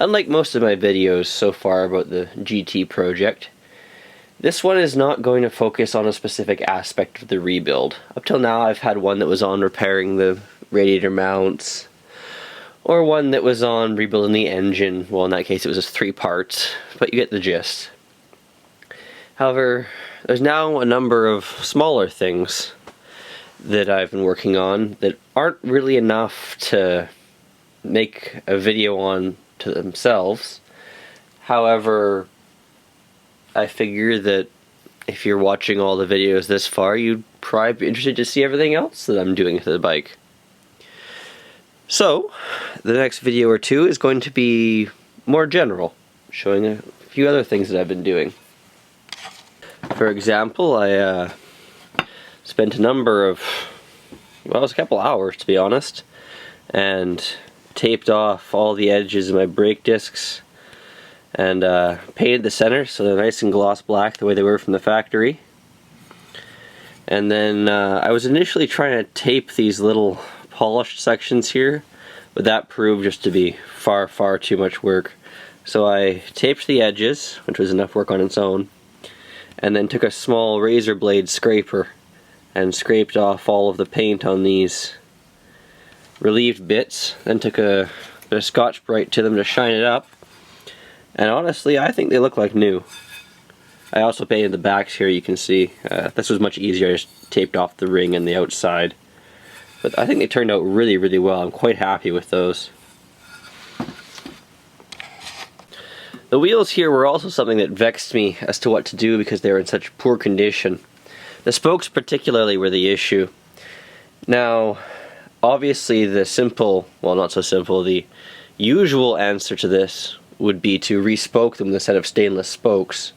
Unlike most of my videos so far about the GT project, this one is not going to focus on a specific aspect of the rebuild. Up till now I've had one that was on repairing the radiator mounts, or one that was on rebuilding the engine. Well, in that case it was just 3 parts, but you get the gist. However, there's now a number of smaller things that I've been working on that aren't really enough to make a video on to themselves. However, I figure that if you're watching all the videos this far, you'd probably be interested to see everything else that I'm doing to the bike. So, the next video or two is going to be more general, showing a few other things that I've been doing. For example, I spent a number of, well, it was a couple hours to be honest, and taped off all the edges of my brake discs and painted the center so they're nice and gloss black the way they were from the factory. And then I was initially trying to tape these little polished sections here, but that proved just to be far too much work. So I taped the edges, which was enough work on its own, and then took a small razor blade scraper and scraped off all of the paint on these relieved bits, then took a bit of Scotch-Brite to them to shine it up, and honestly I think they look like new. I also painted the backs here, you can see. This was much easier, I just taped off the ring and the outside. But I think they turned out really well. I'm quite happy with those. The wheels here were also something that vexed me as to what to do because they were in such poor condition. The spokes particularly were the issue. Now, obviously the simple, well not so simple, the usual answer to this would be to re-spoke them with a set of stainless spokes.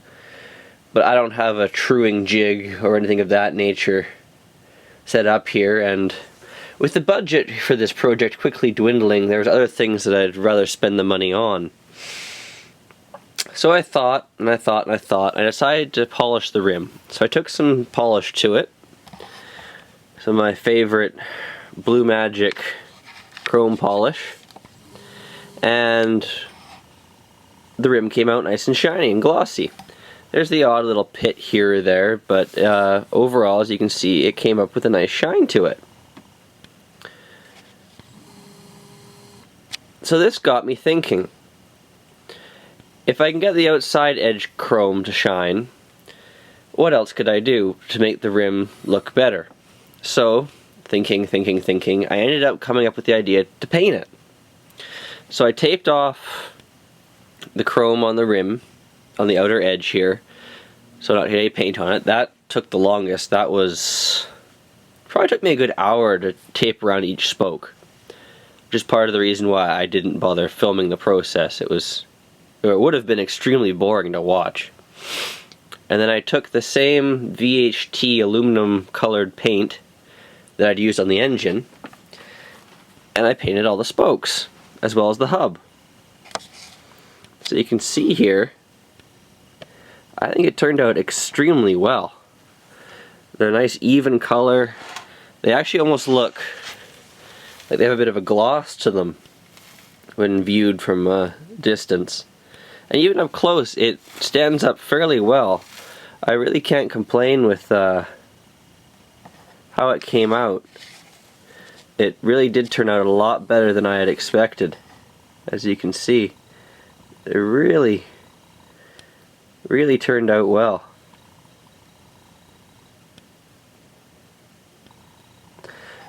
But I don't have a truing jig or anything of that nature set up here, and with the budget for this project quickly dwindling, there's other things that I'd rather spend the money on. So I thought, and I decided to polish the rim. So I took some polish to it, some of my favorite Blue Magic chrome polish, and the rim came out nice and shiny and glossy. There's the odd little pit here or there, but overall, as you can see, it came up with a nice shine to it. So this got me thinking, if I can get the outside edge chrome to shine, what else could I do to make the rim look better? So, thinking, I ended up coming up with the idea to paint it. So I taped off the chrome on the rim, on the outer edge here, so not any paint on it. That took the longest. That was, probably took me a good hour to tape around each spoke. Which is part of the reason why I didn't bother filming the process. It would have been extremely boring to watch. And then I took the same VHT aluminum colored paint that I'd used on the engine, and I painted all the spokes, as well as the hub. So you can see here, I think it turned out extremely well. They're a nice even color. They actually almost look like they have a bit of a gloss to them when viewed from a distance. And even up close, it stands up fairly well. I really can't complain with how it came out. It really did turn out a lot better than I had expected. As you can see, it really turned out well.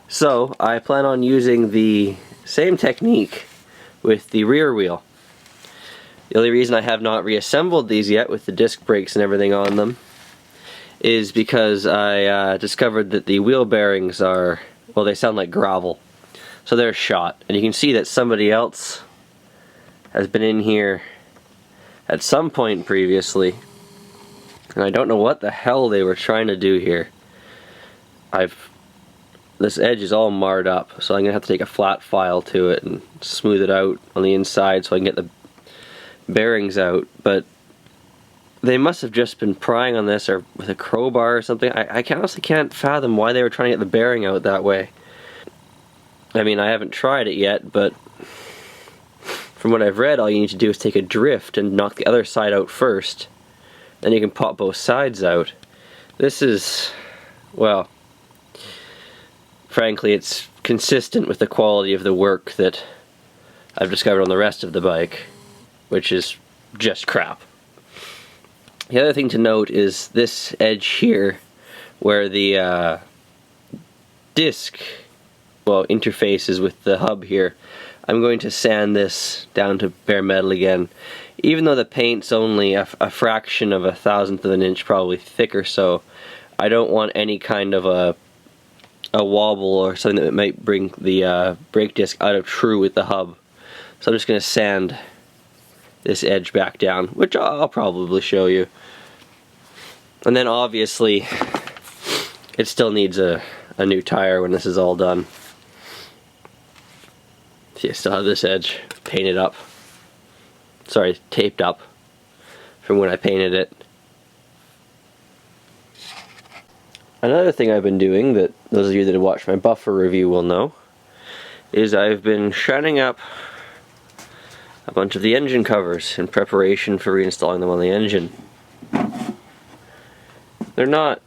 So I plan on using the same technique with the rear wheel. The only reason I have not reassembled these yet with the disc brakes and everything on them is because I discovered that the wheel bearings are, well, they sound like gravel. So they're shot. And you can see that somebody else has been in here at some point previously. And I don't know what the hell they were trying to do here. This edge is all marred up, so I'm going to have to take a flat file to it and smooth it out on the inside so I can get the bearings out. But they must have just been prying on this or with a crowbar or something. I honestly can't fathom why they were trying to get the bearing out that way. I mean, I haven't tried it yet, but from what I've read, all you need to do is take a drift and knock the other side out first. Then you can pop both sides out. This is, well, frankly, it's consistent with the quality of the work that I've discovered on the rest of the bike, which is just crap. The other thing to note is this edge here, where the disc, well, interfaces with the hub here. I'm going to sand this down to bare metal again. Even though the paint's only a fraction of a thousandth of an inch probably thicker, so I don't want any kind of a wobble or something that might bring the brake disc out of true with the hub. So I'm just going to sand this edge back down, which I'll probably show you. And then obviously it still needs a new tire when this is all done. See, I still have this edge painted up. Sorry, taped up from when I painted it. Another thing I've been doing that those of you that have watched my buffer review will know is I've been shining up a bunch of the engine covers in preparation for reinstalling them on the engine. They're not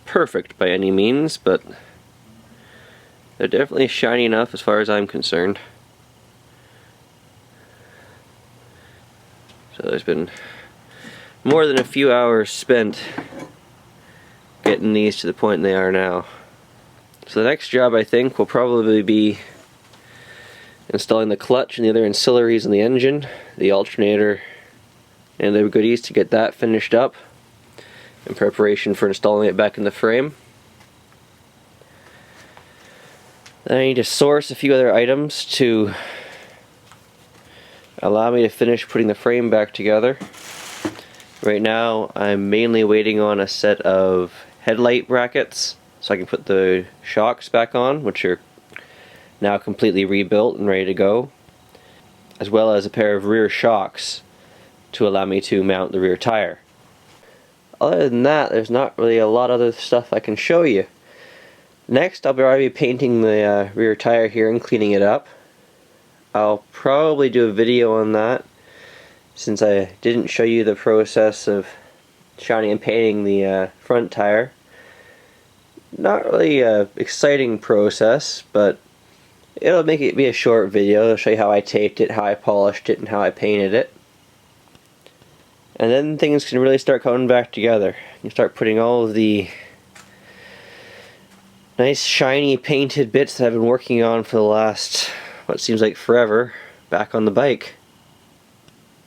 perfect by any means, but they're definitely shiny enough as far as I'm concerned. So there's been more than a few hours spent getting these to the point they are now. So the next job, I think, will probably be installing the clutch and the other ancillaries in the engine, the alternator, and the goodies to get that finished up in preparation for installing it back in the frame. Then I need to source a few other items to allow me to finish putting the frame back together. Right now I'm mainly waiting on a set of headlight brackets so I can put the shocks back on, which are now completely rebuilt and ready to go, as well as a pair of rear shocks to allow me to mount the rear tire. Other than that, there's not really a lot of other stuff I can show you. Next, I'll be painting the rear tire here and cleaning it up. I'll probably do a video on that, since I didn't show you the process of shining and painting the front tire. Not really an exciting process, but it'll make it be a short video. It'll show you how I taped it, how I polished it, and how I painted it. And then things can really start coming back together. You start putting all of the nice shiny painted bits that I've been working on for the last, what seems like forever, back on the bike.